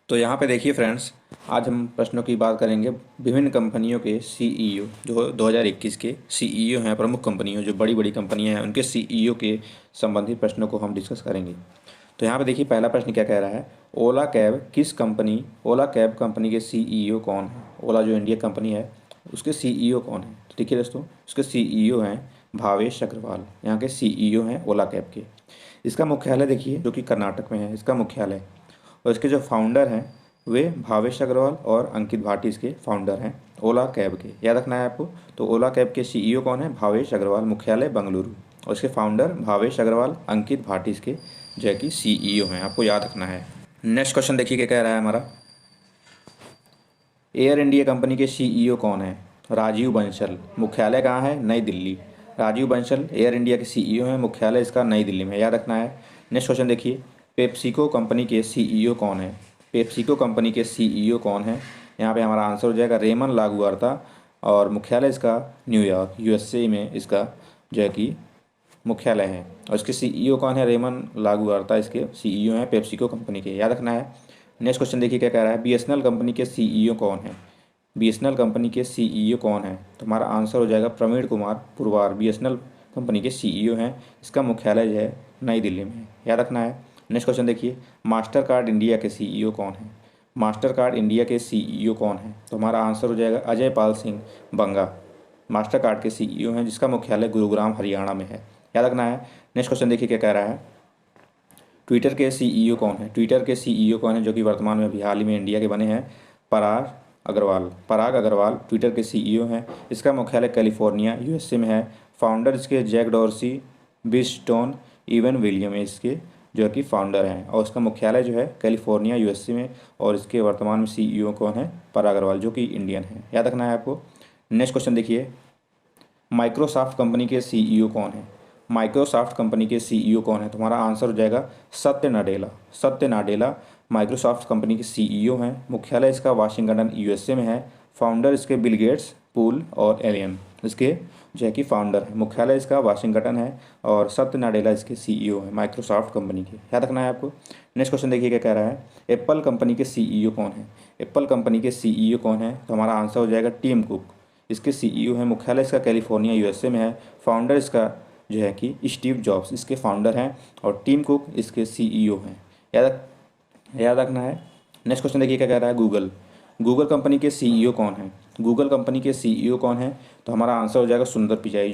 तो यहाँ पे देखिए फ्रेंड्स, आज हम प्रश्नों की बात करेंगे। विभिन्न कंपनियों के सीईओ जो 2021 के सीईओ हैं, प्रमुख कंपनियों जो बड़ी बड़ी कंपनियां हैं उनके सीईओ के संबंधित प्रश्नों को हम डिस्कस करेंगे। तो यहाँ पे देखिए पहला प्रश्न क्या कह रहा है, ओला कैब कंपनी के सीईओ कौन है। ओला जो इंडिया कंपनी है उसके सीईओ कौन है। तो देखिए दोस्तों, उसके सीईओ हैं भावेश अग्रवाल, यहाँ के सीईओ हैं ओला कैब के। इसका मुख्यालय देखिए जो कि कर्नाटक में है, इसका मुख्यालय। और इसके जो फाउंडर हैं वे भावेश अग्रवाल और अंकित भाटी इसके फाउंडर हैं ओला कैब के। याद रखना है आपको। तो ओला कैब के सीईओ कौन है, भावेश अग्रवाल, मुख्यालय बेंगलुरु। और इसके फाउंडर भावेश अग्रवाल, अंकित भाटी इसके जो है कि सीईओ हैं, आपको याद रखना है। नेक्स्ट क्वेश्चन देखिए क्या कह रहा है हमारा, एयर इंडिया कंपनी के सीईओ कौन है। राजीव बंसल, मुख्यालय कहाँ है, नई दिल्ली। राजीव बंसल एयर इंडिया के सीईओ हैं, मुख्यालय इसका नई दिल्ली में, याद रखना है। नेक्स्ट क्वेश्चन देखिए, पेप्सिको कंपनी के सीईओ कौन है। पेप्सिको कंपनी के सीईओ कौन है। यहाँ पे हमारा आंसर हो जाएगा रेमन लागुआर्ता, और मुख्यालय इसका न्यूयॉर्क यूएसए में इसका जो है कि मुख्यालय है। और इसके सीईओ कौन है, रेमन लागुआर्ता इसके सीईओ हैं पेप्सिको कंपनी के, याद रखना है। नेक्स्ट क्वेश्चन देखिए क्या कह रहा है, बीएसएनएल कंपनी के सीईओ कौन है। बीएसएनएल कंपनी के सीईओ कौन है। तो हमारा आंसर हो जाएगा प्रवीण कुमार पुरवार, बीएसएनएल कंपनी के सीईओ हैं। इसका मुख्यालय जो है नई दिल्ली में है, याद रखना है। नेक्स्ट क्वेश्चन देखिए, मास्टर कार्ड इंडिया के सीईओ कौन है। मास्टर कार्ड इंडिया के सीईओ कौन है। तो हमारा आंसर हो जाएगा अजय पाल सिंह बंगा, मास्टर कार्ड के सीईओ हैं, जिसका मुख्यालय गुरुग्राम हरियाणा में है, याद रखना है। नेक्स्ट क्वेश्चन देखिए क्या कह रहा है, ट्विटर के सीईओ कौन है। ट्विटर के सीईओ कौन है जो कि वर्तमान में अभी हाल ही में इंडिया के बने हैं, पराग अग्रवाल ट्विटर के सीईओ हैं। इसका मुख्यालय कैलिफोर्निया यूएसए में है। फाउंडर इसके Jack Dorsey, Biz Stone, Evan William इसके जो है कि फाउंडर हैं, और इसका मुख्यालय जो है कैलिफोर्निया यूएसए में। और इसके वर्तमान में सीईओ कौन है, पराग अग्रवाल जो कि इंडियन है, याद रखना है आपको। नेक्स्ट क्वेश्चन देखिए, माइक्रोसॉफ्ट कंपनी के सीईओ कौन है। माइक्रोसॉफ्ट कंपनी के सीईओ कौन है। तुम्हारा आंसर हो जाएगा सत्य नाडेला। सत्य नाडेला माइक्रोसॉफ्ट कंपनी के सीईओ हैं, मुख्यालय इसका वाशिंगटन यूएसए में है। फाउंडर इसके बिल गेट्स, पूल और एलियन इसके जो है कि फाउंडर है, मुख्यालय इसका वाशिंगटन है। और सत्य नाडेला इसके सीईओ हैं माइक्रोसॉफ्ट कंपनी के, याद रखना है आपको। नेक्स्ट क्वेश्चन देखिए क्या कह रहा है, एप्पल कंपनी के सीईओ कौन है। एप्पल कंपनी के सीईओ कौन है। तो हमारा आंसर हो जाएगा टिम कुक, इसके सीईओ हैं, मुख्यालय इसका कैलिफोर्निया यूएसए में है। फाउंडर इसका जो है कि स्टीव जॉब्स इसके फाउंडर हैं, और टिम कुक इसके सीईओ हैं, याद रखना है। नेक्स्ट क्वेश्चन देखिए क्या कह रहा है, गूगल कंपनी के सीईओ कौन है। गूगल कंपनी के सीईओ कौन है। तो हमारा आंसर हो जाएगा सुंदर पिचाई,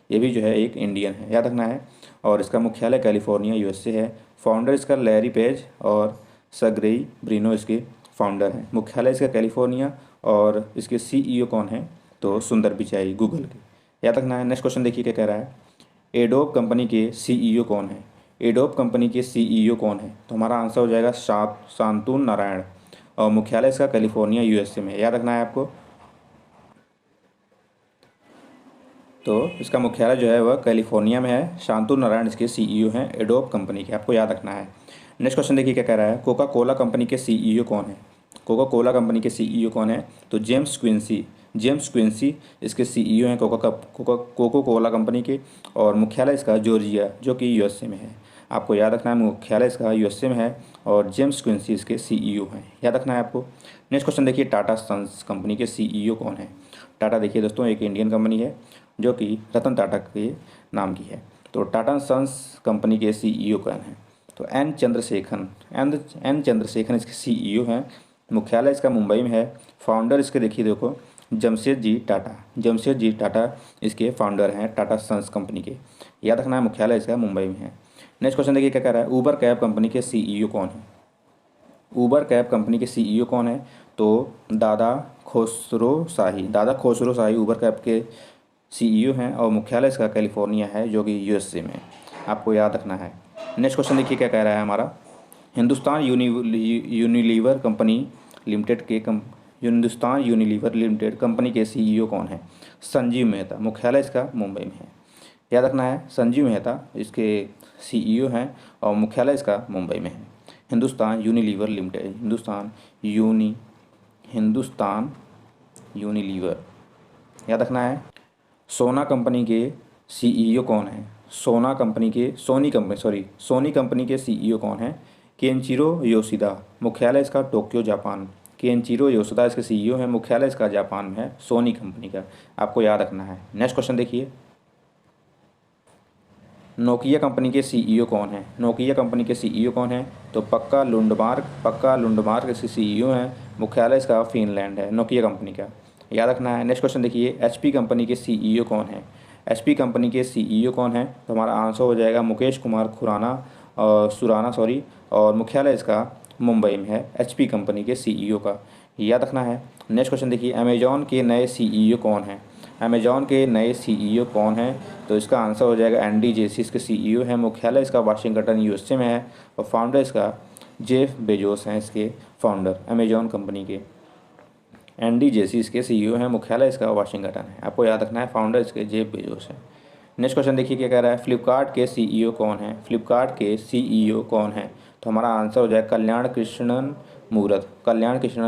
ये भी जो है एक इंडियन है, याद रखना है। और इसका मुख्यालय कैलिफोर्निया यूएसए है। फाउंडर इसका लैरी पेज और सर्गेई ब्रिनो इसके फाउंडर हैं, मुख्यालय इसका कैलिफोर्निया। और इसके सीईओ कौन है, तो सुंदर पिचाई गूगल के, याद रखना है। नेक्स्ट क्वेश्चन देखिए क्या कह रहा है, एडोब कंपनी के सीईओ कौन है। एडोब कंपनी के सीईओ कौन है। तो हमारा आंसर हो जाएगा शांतनु नारायण, और मुख्यालय इसका कैलिफोर्निया यूएसए में, याद रखना है आपको। तो इसका मुख्यालय जो है वह कैलिफोर्निया में है। शांतनु नारायण इसके सीईओ हैं एडोब कंपनी के, आपको याद रखना है। नेक्स्ट क्वेश्चन देखिए क्या कह रहा है, कोका कोला कंपनी के सीईओ कौन है। कोका कोला कंपनी के सीईओ कौन है। तो जेम्स क्विंसी इसके सीईओ हैं कोको कोला कंपनी के। और मुख्यालय इसका जॉर्जिया जो कि यूएसए में है, आपको याद रखना है, मुख्यालय इसका यूएसए में है। और जेम्स क्विंसी इसके सीईओ हैं, याद रखना है आपको। नेक्स्ट क्वेश्चन देखिए, टाटा सन्स कंपनी के सीईओ कौन है। टाटा देखिए दोस्तों एक इंडियन कंपनी है जो कि रतन टाटा के नाम की है। तो टाटा सन्स कंपनी के सीईओ कौन है। तो एन चंद्रशेखरन इसके सीईओ हैं, मुख्यालय इसका मुंबई में है। फाउंडर इसके देखिए देखो जमशेदजी टाटा इसके फाउंडर हैं टाटा सन्स कंपनी के, याद रखना है, मुख्यालय इसका मुंबई में है। नेक्स्ट क्वेश्चन देखिए क्या कह रहा है, ऊबर कैब कंपनी के सीईओ कौन है। ऊबर कैब कंपनी के सीईओ कौन है। तो दादा खोसरो शाही ऊबर कैब के सीईओ हैं, और मुख्यालय इसका कैलिफोर्निया है जो कि यूएसए में, आपको याद रखना है। नेक्स्ट क्वेश्चन देखिए क्या कह रहा है हमारा, यूनिलीवर लिमिटेड कंपनी के सीईओ कौन है। संजीव मेहता, मुख्यालय इसका मुंबई में है, याद रखना है। संजीव मेहता इसके सीईओ हैं, और मुख्यालय इसका मुंबई में है। हिंदुस्तान यूनिलीवर, याद रखना है। सोनी कंपनी के सीईओ कौन है। सोनी कंपनी के सीईओ कौन है। केनचिरो योशिदा, मुख्यालय इसका टोक्यो जापान। केनचिरो योशिदा इसके सीईओ हैं, मुख्यालय इसका जापान में है, सोनी कंपनी का, आपको याद रखना है। नेक्स्ट क्वेश्चन देखिए, नोकिया कंपनी के सीईओ कौन है? नोकिया कंपनी के सीईओ कौन है? तो पक्का लुंडमार्क इसके सीईओ हैं, मुख्यालय इसका फिनलैंड है, नोकिया कंपनी का, याद रखना है। नेक्स्ट क्वेश्चन देखिए, एचपी कंपनी के सीईओ कौन है? एचपी कंपनी के सीईओ कौन है? तो हमारा आंसर हो जाएगा मुकेश कुमार सुराना सॉरी, और मुख्यालय इसका मुंबई में है, एचपी कंपनी के सीईओ का, याद रखना है। नेक्स्ट क्वेश्चन देखिए, अमेजॉन के नए सीईओ कौन हैं? अमेजॉन के नए सीईओ कौन हैं? तो इसका आंसर हो जाएगा एंडी जेसी इसके सीईओ हैं, मुख्यालय इसका वाशिंगटन यूएसए में है, और फाउंडर इसका जेफ बेजोस हैं, इसके फाउंडर अमेजॉन कंपनी के। एंडी जेसी इसके सीईओ हैं, मुख्यालय इसका वाशिंगटन है, आपको याद रखना है, फाउंडर इसके जेफ बेजोस हैं। नेक्स्ट क्वेश्चन देखिए क्या कह रहा है, फ्लिपकार्ट के सीईओ कौन है? फ्लिपकार्ट के सीईओ कौन है? तो हमारा आंसर हो जाएगा कल्याण कृष्णन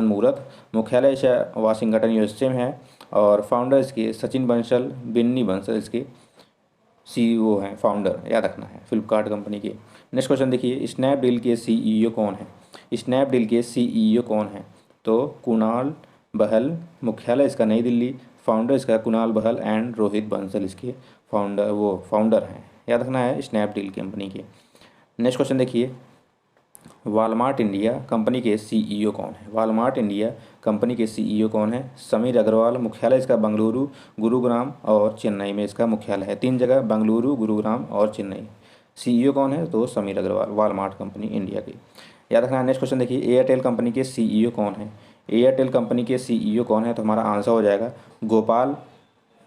मूरत, मुख्यालय वाशिंगटन यूएसए में है, और फाउंडर इसके सचिन बंसल बिन्नी बंसल इसके सीईओ हैं, फाउंडर, याद रखना है, फ्लिपकार्ट कंपनी के। नेक्स्ट क्वेश्चन देखिए, स्नैपडील के सीईओ कौन है? स्नैपडील के सीईओ कौन है? तो कुणाल बहल, मुख्यालय इसका नई दिल्ली, फाउंडर इसका कुणाल बहल एंड रोहित बंसल इसके फाउंडर हैं, याद रखना है, स्नैपडील कंपनी के। नेक्स्ट क्वेश्चन देखिए, वालमार्ट इंडिया कंपनी के सीईओ कौन है? वालमार्ट इंडिया कंपनी के सीईओ कौन है? समीर अग्रवाल, मुख्यालय इसका बंगलुरु, गुरुग्राम और चेन्नई में इसका मुख्यालय है, 3 जगह, बंगलुरु, गुरुग्राम और चेन्नई। सीईओ कौन है? तो Sameer Agarwal, Walmart company India की, याद रखना है। नेक्स्ट क्वेश्चन देखिए, एयरटेल कंपनी के सीईओ कौन है? एयरटेल कंपनी के सीईओ कौन है? तो हमारा आंसर हो जाएगा गोपाल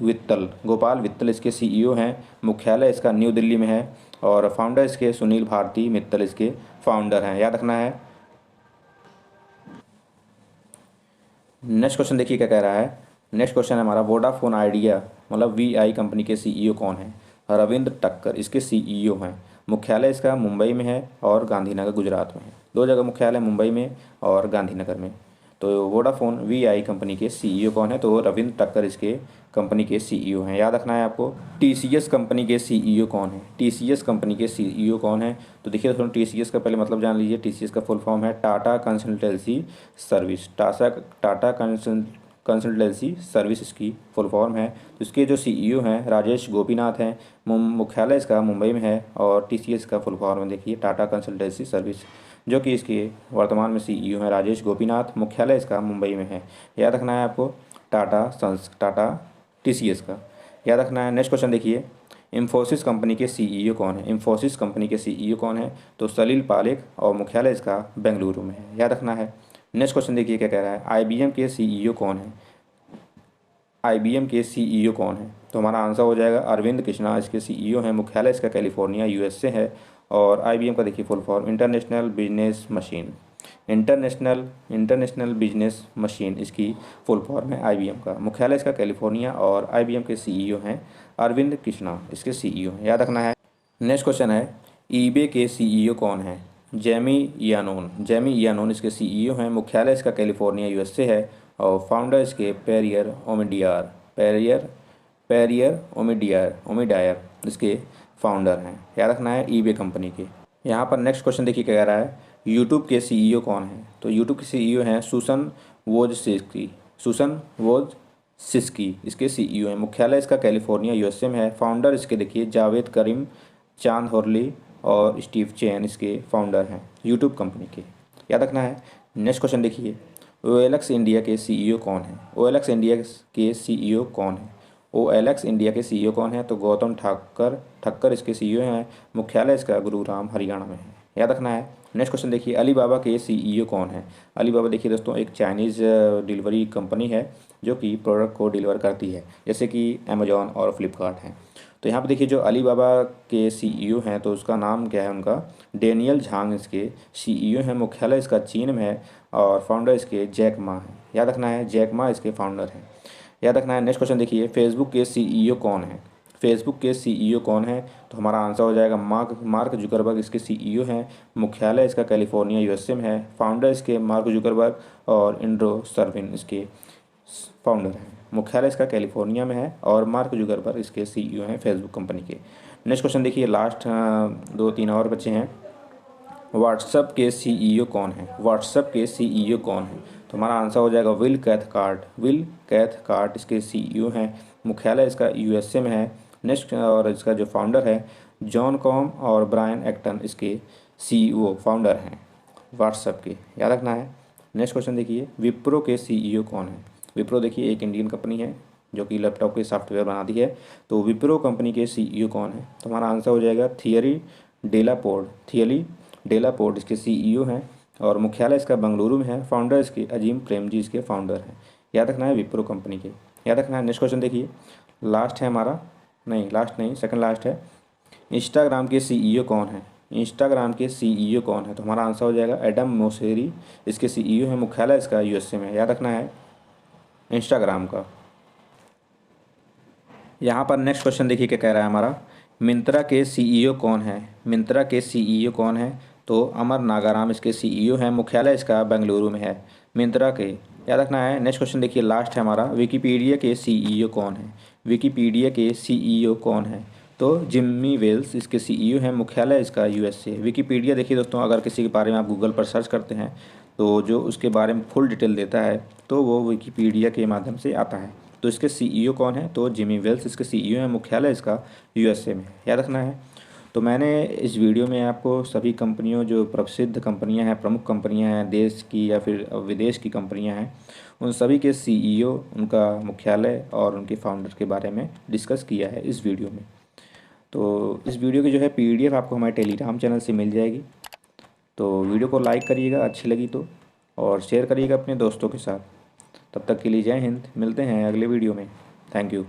वित्तल इसके सीईओ हैं, मुख्यालय इसका न्यू दिल्ली में है, और फाउंडर इसके सुनील भारती मित्तल इसके फाउंडर हैं, याद रखना है। नेक्स्ट क्वेश्चन देखिए क्या कह रहा है, नेक्स्ट क्वेश्चन है हमारा, वोडाफोन आइडिया मतलब वीआई कंपनी के सीईओ कौन है? रविंद्र टक्कर इसके सीईओ हैं, मुख्यालय इसका मुंबई में है और गांधीनगर गुजरात में है, 2 जगह मुख्यालय, मुंबई में और गांधीनगर में। तो वोडाफोन वीआई कंपनी के सीईओ कौन है? तो रविंद्र टक्कर इसके कंपनी के सीईओ हैं, याद रखना है आपको। टीसीएस कंपनी के सीईओ कौन है? टीसीएस कंपनी के सीईओ कौन है? तो देखिए दोस्तों, टीसीएस का पहले मतलब जान लीजिए। टीसीएस का फुल फॉर्म है Tata consultancy service, Tata consultancy service इसकी फुल फॉर्म है। तो इसके जो सीईओ हैं राजेश गोपीनाथ हैं, मुख्यालय इसका मुंबई में है, और टीसीएस का फुल फॉर्म है देखिए टाटा कंसल्टेंसी सर्विस, जो कि इसके वर्तमान में सीईओ हैं राजेश गोपीनाथ, मुख्यालय इसका मुंबई में है, याद रखना है आपको, टाटा टीसीएस का, याद रखना है। नेक्स्ट क्वेश्चन देखिए, इंफोसिस कंपनी के सीईओ कौन है? इंफोसिस कंपनी के सीईओ कौन है? तो सलील पालेख, और मुख्यालय इसका बेंगलुरु में है, याद रखना है। नेक्स्ट क्वेश्चन देखिए क्या कह रहा है, आईबीएम के सीईओ कौन है? आईबीएम के सीईओ कौन है? तो हमारा आंसर हो जाएगा अरविंद कृष्णा इसके सीईओ हैं, मुख्यालय इसका कैलिफोर्निया यूएसए है, और आईबीएम का देखिए full form international business machine इसकी फुल फॉर्म है आईबीएम का, मुख्यालय इसका कैलिफोर्निया, और आईबीएम के सीईओ हैं अरविंद कृष्णा इसके सीईओ हैं, याद रखना है। नेक्स्ट क्वेश्चन है, ईबे के सीईओ कौन है? जेमी यानोन इसके सीईओ हैं, मुख्यालय इसका कैलिफोर्निया यूएसए है, और फाउंडर इसके पेरियर ओमिडायर इसके फाउंडर हैं, याद रखना है, ईबे कंपनी के। यहाँ पर नेक्स्ट क्वेश्चन देखिए क्या कह रहा है, यूट्यूब के सीईओ कौन है? तो यूट्यूब के सीईओ हैं सुसन वोजसिस्की इसके सीईओ हैं, मुख्यालय इसका कैलिफोर्निया यूएसए में है, फाउंडर इसके देखिए जावेद करीम, चांद होरली और स्टीव चेन इसके फाउंडर हैं यूट्यूब कंपनी के, याद रखना है। नेक्स्ट क्वेश्चन देखिए, OLX इंडिया के सीईओ कौन है? OLX इंडिया के सीईओ कौन है? OLX इंडिया के सीईओ कौन है? तो गौतम ठक्कर इसके सीईओ हैं, मुख्यालय इसका गुरुग्राम हरियाणा में है, याद रखना है। नेक्स्ट क्वेश्चन देखिए, अलीबाबा के सीईओ कौन है? अलीबाबा देखिए दोस्तों एक चाइनीज़ डिलीवरी कंपनी है, जो कि प्रोडक्ट को डिलीवर करती है, जैसे कि अमेजॉन और फ्लिपकार्ट हैं। तो यहाँ पे देखिए जो अलीबाबा के सीईओ हैं, तो उसका नाम क्या है उनका? डेनियल झांग इसके सीईओ हैं, मुख्यालय इसका चीन में है, और फाउंडर इसके जैक मा है, याद रखना है, जैक मा इसके फाउंडर हैं, याद रखना है। नेक्स्ट क्वेश्चन देखिए, फेसबुक के सीईओ कौन है? फेसबुक के सीईओ कौन है? तो हमारा आंसर हो जाएगा मार्क जुकरबर्ग इसके सीईओ हैं, मुख्यालय इसका कैलिफोर्निया यूएसए में है, फाउंडर इसके मार्क जुकरबर्ग और इंड्रो सर्विन इसके फाउंडर हैं, मुख्यालय इसका कैलिफोर्निया में है, और मार्क जुकरबर्ग इसके सीईओ हैं फेसबुक कंपनी के। नेक्स्ट क्वेश्चन देखिए, लास्ट 2-3 और बच्चे हैं। व्हाट्सएप के सीईओ कौन है? व्हाट्सएप के सीईओ कौन है? तो हमारा आंसर हो जाएगा विल कैथकार्ट। विल कैथकार्ट इसके सीईओ हैं। मुख्यालय इसका यूएसए में है। नेक्स्ट, और इसका जो फाउंडर है जॉन कॉम और ब्रायन एक्टन इसके सीईओ फाउंडर हैं व्हाट्सएप के, याद रखना है। नेक्स्ट क्वेश्चन देखिए, विप्रो के सीईओ कौन है? विप्रो देखिए एक इंडियन कंपनी है जो कि लैपटॉप के सॉफ्टवेयर बनाती है। तो विप्रो कंपनी के सीईओ कौन है? तो हमारा आंसर हो जाएगा थियरी डेलापोर्ट। थियरी डेलापोर्ट इसके सीईओ हैं और मुख्यालय इसका बेंगलुरु में है। फाउंडर इसके अजीम प्रेमजी इसके फाउंडर हैं। याद रखना है विप्रो कंपनी के, याद रखना है। नेक्स्ट क्वेश्चन देखिए, लास्ट है हमारा, नहीं लास्ट नहीं, सेकंड लास्ट है। इंस्टाग्राम के सीईओ कौन है? इंस्टाग्राम के सीईओ कौन है? तो हमारा आंसर हो जाएगा एडम मोसेरी इसके सीईओ है। मुख्यालय इसका यूएसए में, याद रखना है इंस्टाग्राम का। यहाँ पर नेक्स्ट क्वेश्चन देखिए क्या कह रहा है हमारा, मिंत्रा के सीईओ कौन है? मिंत्रा के सीईओ कौन है? तो अमर नागाराम इसके सीईओ हैं। मुख्यालय इसका बेंगलुरु में है मिंत्रा के, याद रखना है। नेक्स्ट क्वेश्चन देखिए लास्ट है हमारा, विकिपीडिया के सीईओ कौन है? विकिपीडिया के सीईओ कौन है? तो जिम्मी वेल्स इसके सीईओ हैं। मुख्यालय इसका यूएसए। विकिपीडिया देखिए दोस्तों, अगर किसी के बारे में आप गूगल पर सर्च करते हैं तो जो उसके बारे में फुल डिटेल देता है तो वो विकिपीडिया के माध्यम से आता है। तो इसके सीईओ कौन है? तो जिमी वेल्स इसके सीईओ हैं। मुख्यालय इसका यूएसए में, याद रखना है। तो मैंने इस वीडियो में आपको सभी कंपनियों, जो प्रसिद्ध कंपनियां हैं, प्रमुख कंपनियां हैं देश की या फिर विदेश की कंपनियां हैं, उन सभी के सीईओ, उनका मुख्यालय और उनके फाउंडर के बारे में डिस्कस किया है इस वीडियो में। तो इस वीडियो की जो है पीडीएफ आपको हमारे टेलीग्राम चैनल से मिल जाएगी। तो वीडियो को लाइक करिएगा अच्छी लगी तो, और शेयर करिएगा अपने दोस्तों के साथ। तब तक के लिए जय हिंद, मिलते हैं अगले वीडियो में। Thank you.